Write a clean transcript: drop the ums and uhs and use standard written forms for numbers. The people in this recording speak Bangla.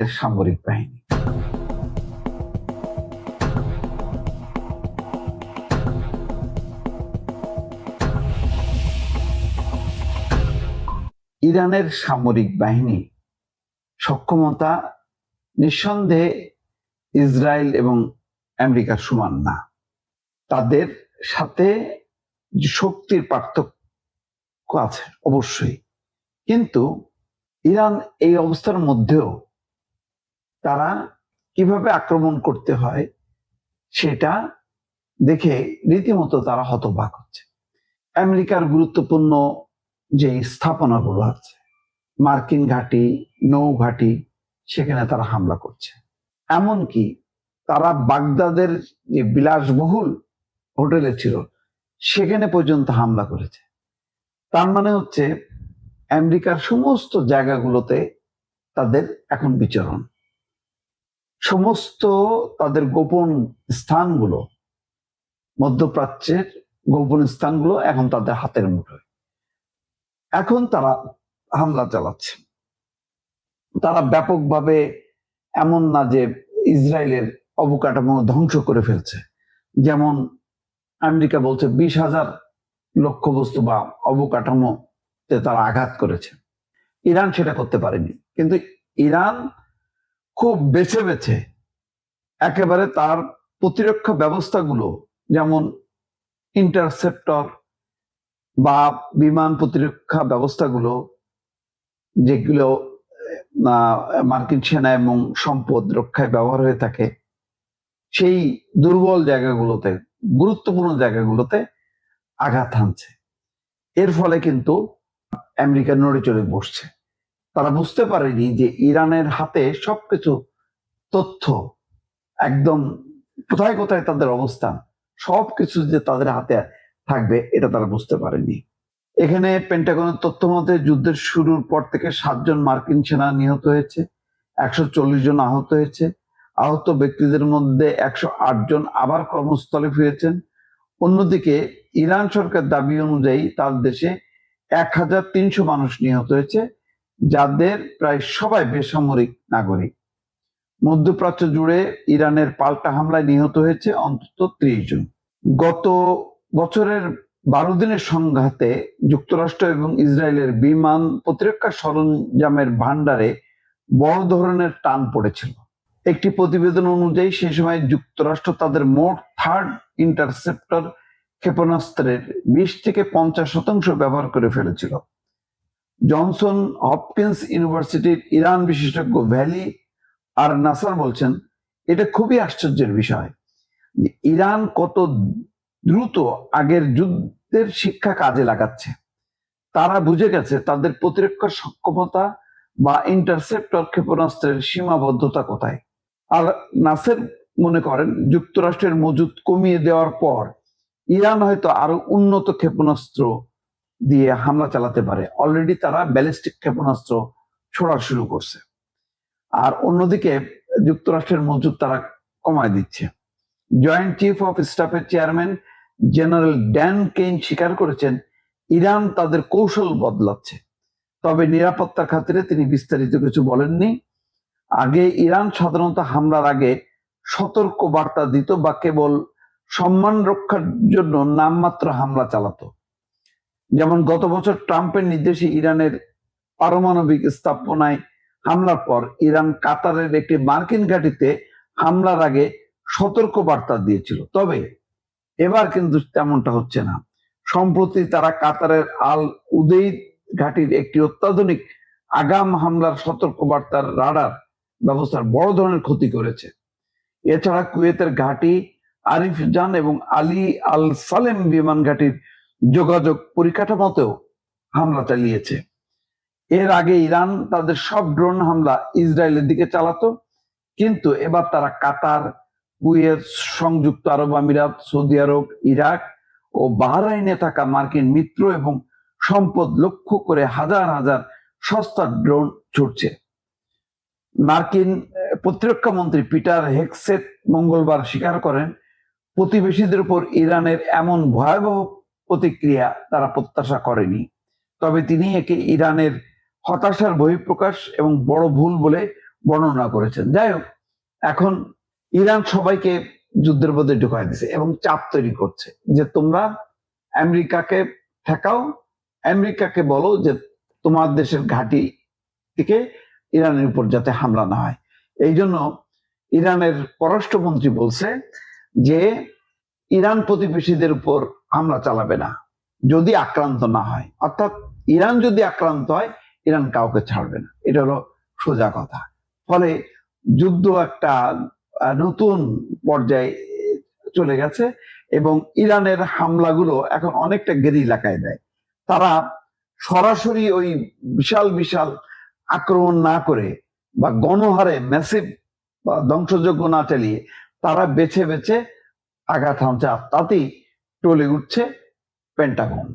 সামরিক বাহিনী। ইরানের সামরিক বাহিনী সক্ষমতা নিঃসন্দেহে ইসরায়েল এবং আমেরিকার সমান না। তাদের সাথে শক্তির পার্থক্য আছে অবশ্যই, কিন্তু ইরান এই অবস্থার মধ্যেও তারা কিভাবে আক্রমণ করতে হয় সেটা দেখে রীতিমতো তারা হতবাক হচ্ছে। আমেরিকার গুরুত্বপূর্ণ যে স্থাপনাগুলো আছে, মার্কিন ঘাঁটি, নৌ ঘাঁটি, সেখানে তারা হামলা করছে। এমনকি তারা বাগদাদের যে বিলাসবহুল হোটেলে ছিল সেখানে পর্যন্ত হামলা করেছে। তার মানে হচ্ছে আমেরিকার সমস্ত জায়গাগুলোতে তাদের এখন বিচরণ, সমস্ত তাদের গোপন স্থানগুলো, মধ্যপ্রাচ্যের গোপন স্থানগুলো এখন তাদের হাতের মুঠোয়। এখন তারা হামলা চালাচ্ছে। তারা ব্যাপকভাবে, এমন না যে ইসরায়েলের অবকাঠামো ধ্বংস করে ফেলছে, যেমন আমেরিকা বলছে 20,000 লক্ষ্যবস্তু বা অবকাঠামোতে তারা আঘাত করেছে। ইরান সেটা করতে পারেনি, কিন্তু ইরান খুব বেছে বেছে একেবারে তার প্রতিরক্ষা ব্যবস্থাগুলো, যেমন ইন্টারসেপ্টর বা বিমান প্রতিরক্ষা ব্যবস্থাগুলো, যেগুলো মার্কিন সেনা এবং সম্পদ রক্ষায় ব্যবহার হয়ে থাকে, সেই দুর্বল জায়গাগুলোতে, গুরুত্বপূর্ণ জায়গাগুলোতে আঘাত হানছে। এর ফলে কিন্তু আমেরিকা নড়ে চড়ে বসছে। তারা বুঝতে পারেনি যে ইরানের হাতে সবকিছু তথ্য, একদম কোথায় কোথায় তাদের অবস্থান, সবকিছু যে তাদের হাতে থাকবে এটা তারা বুঝতে পারেনি। এখানে পেন্টাগনের তথ্য মতে যুদ্ধের শুরুর পর থেকে 7 জন মার্কিন সেনা নিহত হয়েছে, 140 জন আহত হয়েছে। আহত ব্যক্তিদের মধ্যে 108 জন আবার কর্মস্থলে ফিরেছেন। অন্যদিকে ইরান সরকার দাবি অনুযায়ী তার দেশে 1300 মানুষ নিহত হয়েছে, যাদের প্রায় সবাই বেসামরিক নাগরিক। মধ্যপ্রাচ্য জুড়ে ইরানের পাল্টা হামলায় নিহত হয়েছে অন্তত 30 জন। গত বছরের 12 দিনের সংঘাতে যুক্তরাষ্ট্র এবং ইসরায়েলের বিমান প্রতিরক্ষা সরঞ্জামের ভান্ডারে বড় ধরনের টান পড়েছিল। একটি প্রতিবেদন অনুযায়ী সে সময় যুক্তরাষ্ট্র তাদের মোট 3rd ইন্টারসেপ্টর ক্ষেপণাস্ত্রের 20 থেকে 50% ব্যবহার করে ফেলেছিল। জনসন হপকিন্স ইউনিভার্সিটির ইরান বিশেষজ্ঞ ভ্যালি আর নাসার বলছেন, এটা খুবই আশ্চর্যের বিষয় যে ইরান কত দ্রুত আগের যুদ্ধের শিক্ষা কাজে লাগাচ্ছে। তারা বুঝে গেছে তাদের প্রতিরক্ষার সক্ষমতা বা ইন্টারসেপ্টর ক্ষেপণাস্ত্রের সীমাবদ্ধতা কোথায়। আর নাসের মনে করেন যুক্তরাষ্ট্রের মজুদ কমিয়ে দেওয়ার পর ইরান হয়তো আরো উন্নত ক্ষেপণাস্ত্র দিয়ে হামলা চালাতে পারে। অলরেডি তারা ব্যালিস্টিক ক্ষেপণাস্ত্র ছোড়া শুরু করছে। আর অন্যদিকে যুক্তরাষ্ট্রের মজুদ তারা কমায় দিচ্ছে। জয়েন্ট চিফ অফ স্টাফের চেয়ারম্যান জেনারেল ড্যান কেইন স্বীকার করেছেন ইরান তাদের কৌশল বদলাচ্ছে, তবে নিরাপত্তার খাতিরে তিনি বিস্তারিত কিছু বলেননি। আগে ইরান সাধারণত হামলার আগে সতর্ক বার্তা দিত বা কেবল সম্মান রক্ষার জন্য নামমাত্র হামলা চালাতো। যেমন গত বছর ট্রাম্পের নির্দেশে ইরানের পারমাণবিক স্থাপনায় হামলার পর ইরান কাতারের একটি মার্কিন ঘাঁটিতে হামলার আগে সতর্ক বার্তা দিয়েছিল। তবে এবার কিন্তু তেমনটা হচ্ছে না। সম্প্রতি তারা কাতারের আল উদেইদ ঘাঁটির একটি অত্যাধুনিক আগাম হামলার সতর্ক বার্তার রাডার ব্যবস্থার বড় ধরনের ক্ষতি করেছে। এছাড়া কুয়েতের ঘাঁটি আরিফজান এবং আলী আল সালেম বিমান ঘাঁটির যোগাযোগ পরিকাঠামোতেও হামলা চালিয়েছে। এর আগে ইরান তাদের সব ড্রোন হামলা ইসরায়েলের দিকে চালাতো, কিন্তু এবার তারা কাতার, কুয়েত, সংযুক্ত আরব আমিরাত, সৌদি আরব, ইরাক ও বাহরাইনে থাকা মার্কিন মিত্র এবং সম্পদ লক্ষ্য করে হাজার হাজার সস্তা ড্রোন ছুটছে। মার্কিন প্রতিরক্ষা মন্ত্রী পিটার হেগসেট মঙ্গলবার স্বীকার করেন, প্রতিবেশীদের উপর ইরানের এমন ভয়াবহ প্রতিক্রিয়া তারা প্রত্যাশা করেনি। তবে তিনি একে ইরানের হতাশার বহিঃপ্রকাশ এবং বড় ভুল বলে বর্ণনা করেছেন। যাই হোক, এখন ইরান সবাইকে যুদ্ধের মধ্যে ঢুকাই দিছে এবং চাপ তৈরি করছে যে তোমরা আমেরিকাকে ঠেকাও, আমেরিকাকে বলো যে তোমার দেশের ঘাঁটি থেকে ইরানের উপর যাতে হামলা না হয়। এই জন্য ইরানের পররাষ্ট্রমন্ত্রী বলছে যে ইরান প্রতিবেশীদের উপর হামলা চালাবে না যদি আক্রান্ত না হয়, অর্থাৎ ইরান যদি আক্রান্ত হয় ইরান কাউকে ছাড়বে না। এটা হলো সোজা কথা। ফলে যুদ্ধ একটা নতুন পর্যায়ে চলে গেছে এবং ইরানের হামলাগুলো এখন অনেকটা গেরিলা কায়দায়। তারা সরাসরি ওই বিশাল বিশাল আক্রমণ না করে বা গণহারে ম্যাসিভ বা ধ্বংসযজ্ঞ না চালিয়ে তারা বেছে বেছে আঘাত হানছে, আর তাতেই টলে উঠছে পেন্টাগন।